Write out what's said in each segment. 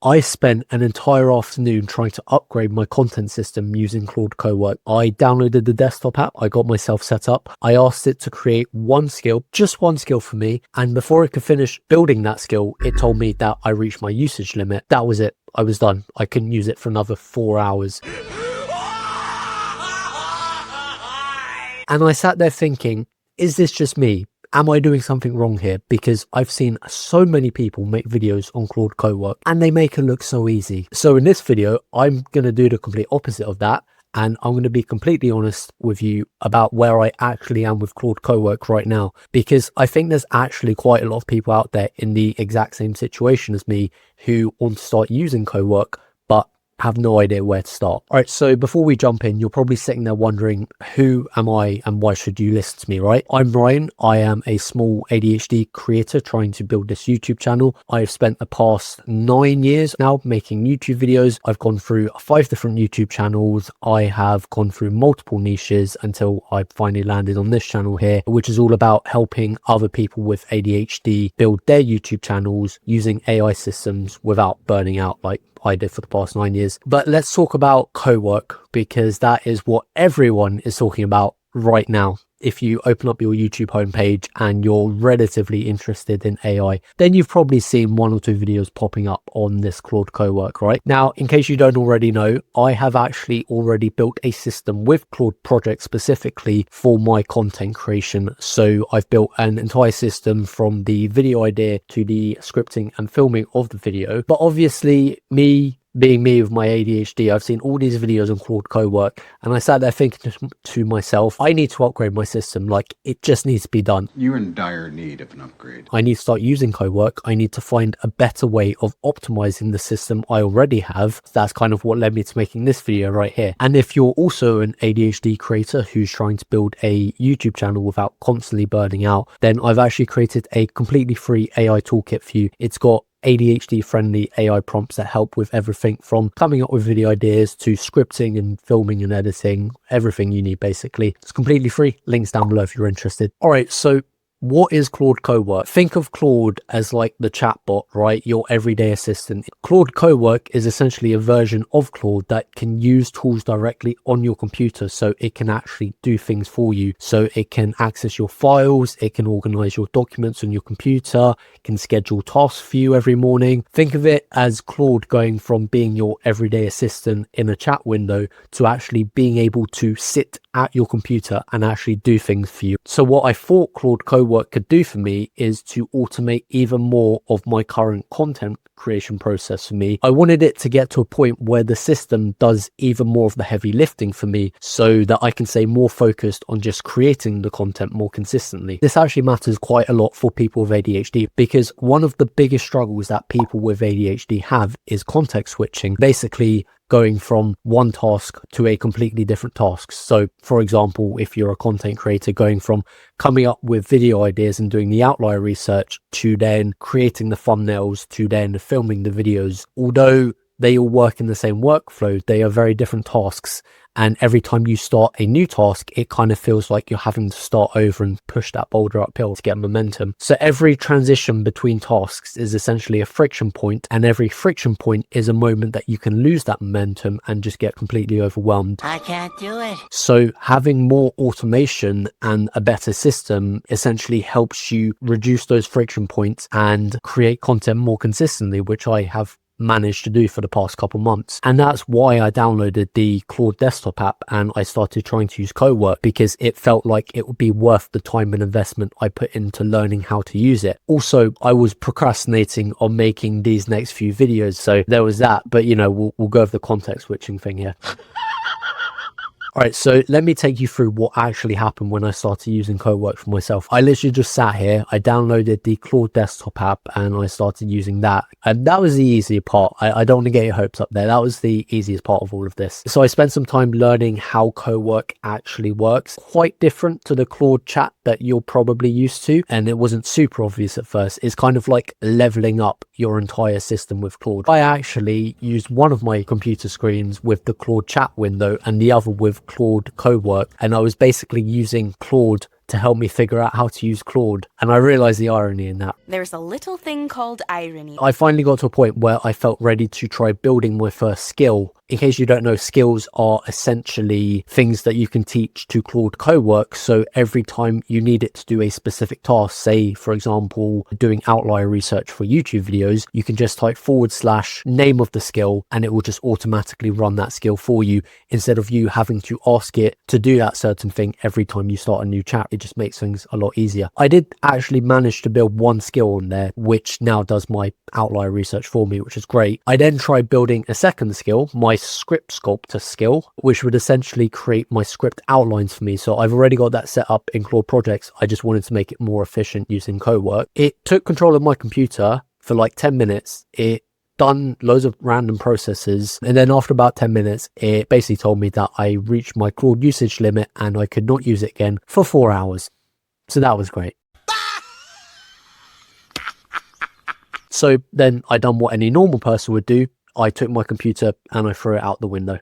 I spent an entire afternoon trying to upgrade my content system using Claude Cowork. I downloaded the desktop app, I got myself set up, I asked it to create one skill, just one skill for me, and before I could finish building that skill, it told me that I reached my usage limit. That was it. I was done. I couldn't use it for another 4 hours. And I sat there thinking, is this just me? Am I doing something wrong here? Because I've seen so many people make videos on Claude Cowork and they make it look so easy. So in this video, I'm going to do the complete opposite of that. And I'm going to be completely honest with you about where I actually am with Claude Cowork right now, because I think there's actually quite a lot of people out there in the exact same situation as me who want to start using Cowork, but have no idea where to start. All right, so before we jump in, you're probably sitting there wondering, who am I and why should you listen to me, right? I'm Ryan. I am a small ADHD creator trying to build this YouTube channel. I've spent the past 9 years now making YouTube videos. I've gone through 5 different YouTube channels. I have gone through multiple niches until I finally landed on this channel here, which is all about helping other people with ADHD build their YouTube channels using AI systems without burning out like I did for the past 9 years. But let's talk about Cowork, because that is what everyone is talking about right now. If you open up your YouTube homepage and you're relatively interested in AI, then you've probably seen 1 or 2 videos popping up on this Claude Cowork, right? Now, in case you don't already know, I have actually already built a system with Claude Project specifically for my content creation. So I've built an entire system from the video idea to the scripting and filming of the video. But obviously, being me with my ADHD, I've seen all these videos on Claude Cowork, and I sat there thinking to myself, I need to upgrade my system. Like, it just needs to be done. You're in dire need of an upgrade. I need to start using Cowork. I need to find a better way of optimizing the system I already have. That's kind of what led me to making this video right here. And if you're also an ADHD creator who's trying to build a YouTube channel without constantly burning out, then I've actually created a completely free AI toolkit for you. It's got ADHD friendly AI prompts that help with everything from coming up with video ideas to scripting and filming and editing, everything you need basically. It's completely free. Links down below if you're interested. All right, so what is Claude Cowork? Think of Claude as like the chatbot, right? Your everyday assistant. Claude Cowork is essentially a version of Claude that can use tools directly on your computer, so it can actually do things for you. So it can access your files, it can organize your documents on your computer, it can schedule tasks for you every morning. Think of it as Claude going from being your everyday assistant in a chat window to actually being able to sit at your computer and actually do things for you. So what I thought Claude Cowork could do for me is to automate even more of my current content creation process for me. I wanted it to get to a point where the system does even more of the heavy lifting for me so that I can stay more focused on just creating the content more consistently. This actually matters quite a lot for people with ADHD, because one of the biggest struggles that people with ADHD have is context switching. Basically, going from one task to a completely different task. So for example, if you're a content creator, going from coming up with video ideas and doing the outlier research to then creating the thumbnails to then filming the videos, although they all work in the same workflow, they are very different tasks. And every time you start a new task, it kind of feels like you're having to start over and push that boulder uphill to get momentum. So every transition between tasks is essentially a friction point, and every friction point is a moment that you can lose that momentum and just get completely overwhelmed. I can't do it. So having more automation and a better system essentially helps you reduce those friction points and create content more consistently, which I have managed to do for the past couple months. And that's why I downloaded the Claude desktop app and I started trying to use Cowork, because it felt like it would be worth the time and investment I put into learning how to use it. Also, I was procrastinating on making these next few videos, so there was that. But you know, we'll go over the context switching thing here. All right, so let me take you through what actually happened when I started using Cowork for myself. I literally just sat here, I downloaded the Claude desktop app and I started using that. And that was the easier part. I don't want to get your hopes up there. That was the easiest part of all of this. So I spent some time learning how Cowork actually works. Quite different to the Claude chat that you're probably used to. And it wasn't super obvious at first. It's kind of like leveling up your entire system with Claude. I actually used one of my computer screens with the Claude chat window and the other with Claude Cowork, and I was basically using Claude to help me figure out how to use Claude. And I realized the irony in that. There's a little thing called irony. I finally got to a point where I felt ready to try building my first skill. In case you don't know, skills are essentially things that you can teach to Claude Cowork. So every time you need it to do a specific task, say, for example, doing outlier research for YouTube videos, you can just type / name of the skill and it will just automatically run that skill for you instead of you having to ask it to do that certain thing every time you start a new chat. It just makes things a lot easier. I did actually manage to build one skill on there, which now does my outlier research for me, which is great. I then tried building a second skill, my script sculptor skill, which would essentially create my script outlines for me. So I've already got that set up in Claude Projects. I just wanted to make it more efficient using Cowork. It took control of my computer for like 10 minutes. It done loads of random processes, and then after about 10 minutes it basically told me that I reached my Claude usage limit and I could not use it again for 4 hours. So that was great. So then I done what any normal person would do. I took my computer and I threw it out the window.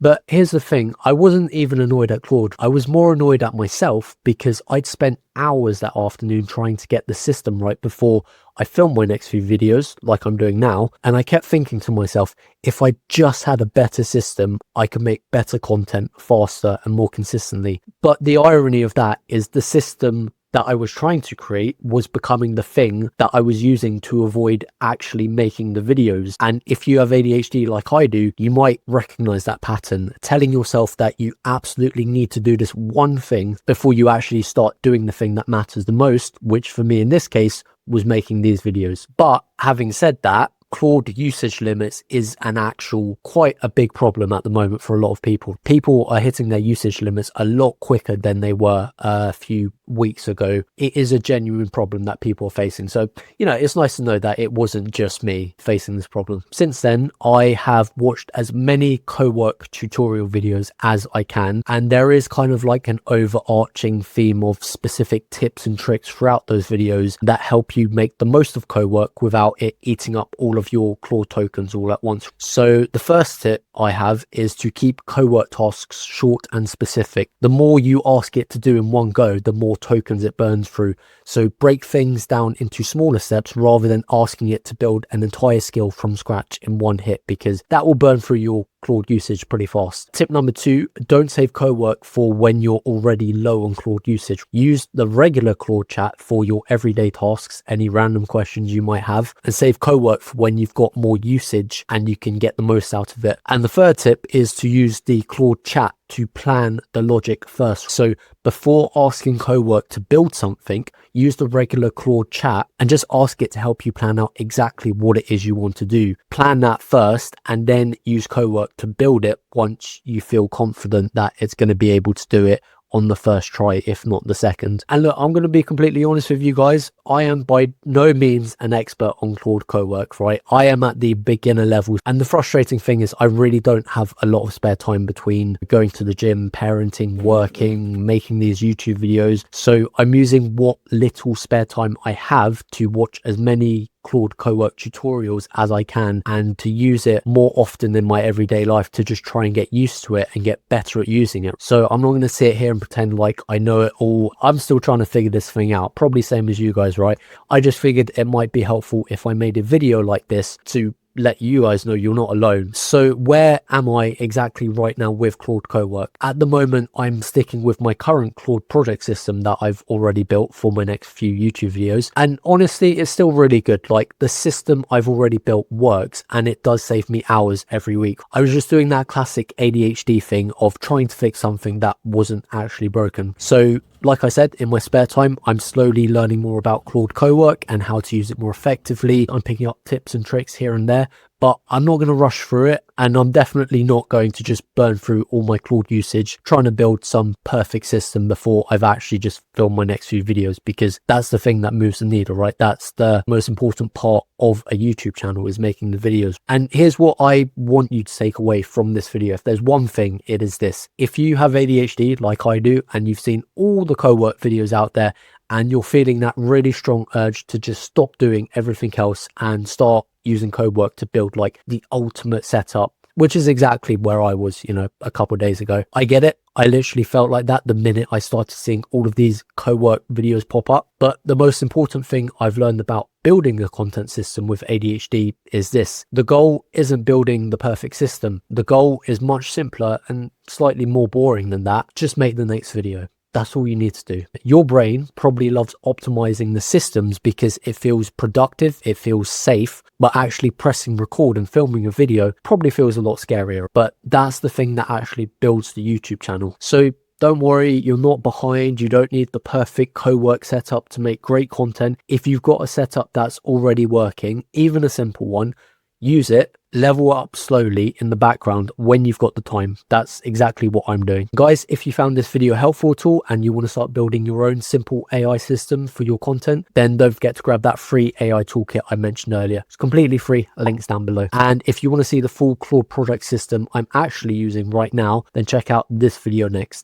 But here's the thing, I wasn't even annoyed at Claude. I was more annoyed at myself because I'd spent hours that afternoon trying to get the system right before I filmed my next few videos, like I'm doing now. And I kept thinking to myself, if I just had a better system, I could make better content faster and more consistently. But the irony of that is the system that I was trying to create was becoming the thing that I was using to avoid actually making the videos. And if you have ADHD like I do, you might recognize that pattern, telling yourself that you absolutely need to do this one thing before you actually start doing the thing that matters the most, which for me in this case was making these videos. But having said that, Claude usage limits is an actual quite a big problem at the moment for a lot of people. People are hitting their usage limits a lot quicker than they were a few weeks ago. It is a genuine problem that people are facing. So, you know, it's nice to know that it wasn't just me facing this problem. Since then, I have watched as many Cowork tutorial videos as I can, and there is kind of like an overarching theme of specific tips and tricks throughout those videos that help you make the most of Cowork without it eating up all of your Claude tokens all at once. So the first tip I have is to keep Cowork tasks short and specific. The more you ask it to do in one go, the more tokens it burns through. So break things down into smaller steps rather than asking it to build an entire skill from scratch in one hit, because that will burn through your Claude usage pretty fast. Tip number 2, don't save Cowork for when you're already low on Claude usage. Use the regular Claude chat for your everyday tasks, any random questions you might have, and save Cowork for when you've got more usage and you can get the most out of it. And the third tip is to use the Claude chat to plan the logic first. So before asking Cowork to build something, use the regular Claude chat and just ask it to help you plan out exactly what it is you want to do. Plan that first and then use Cowork to build it once you feel confident that it's going to be able to do it on the first try, if not the second. And look, I'm going to be completely honest with you guys. I am by no means an expert on Claude Cowork, right? I am at the beginner levels. And the frustrating thing is I really don't have a lot of spare time between going to the gym, parenting, working, making these YouTube videos. So I'm using what little spare time I have to watch as many Claude Cowork tutorials as I can and to use it more often in my everyday life to just try and get used to it and get better at using it. So I'm not going to sit here and pretend like I know it all. I'm still trying to figure this thing out, probably same as you guys, right? I just figured it might be helpful if I made a video like this to let you guys know you're not alone. So where am I exactly right now with Claude Cowork? At the moment, I'm sticking with my current Claude project system that I've already built for my next few YouTube videos. And honestly, it's still really good. Like the system I've already built works and it does save me hours every week. I was just doing that classic ADHD thing of trying to fix something that wasn't actually broken. So like I said, in my spare time, I'm slowly learning more about Claude Cowork and how to use it more effectively. I'm picking up tips and tricks here and there, but I'm not going to rush through it. And I'm definitely not going to just burn through all my Claude usage trying to build some perfect system before I've actually just filmed my next few videos, because that's the thing that moves the needle, right? That's the most important part of a YouTube channel, is making the videos. And here's what I want you to take away from this video. If there's one thing, it is this. If you have ADHD like I do and you've seen all the Cowork videos out there and you're feeling that really strong urge to just stop doing everything else and start using Cowork to build like the ultimate setup, which is exactly where I was, you know, a couple of days ago. I get it. I literally felt like that the minute I started seeing all of these Cowork videos pop up. But the most important thing I've learned about building a content system with ADHD is this. The goal isn't building the perfect system. The goal is much simpler and slightly more boring than that. Just make the next video. That's all you need to do. Your brain probably loves optimizing the systems because it feels productive, it feels safe, but actually pressing record and filming a video probably feels a lot scarier. But that's the thing that actually builds the YouTube channel. So don't worry, you're not behind. You don't need the perfect Cowork setup to make great content. If you've got a setup that's already working, even a simple one, use it, level up slowly in the background when you've got the time. That's exactly what I'm doing. Guys, if you found this video helpful at all and you want to start building your own simple AI system for your content, then don't forget to grab that free AI toolkit I mentioned earlier. It's completely free, links down below. And if you want to see the full Claude project system I'm actually using right now, then check out this video next.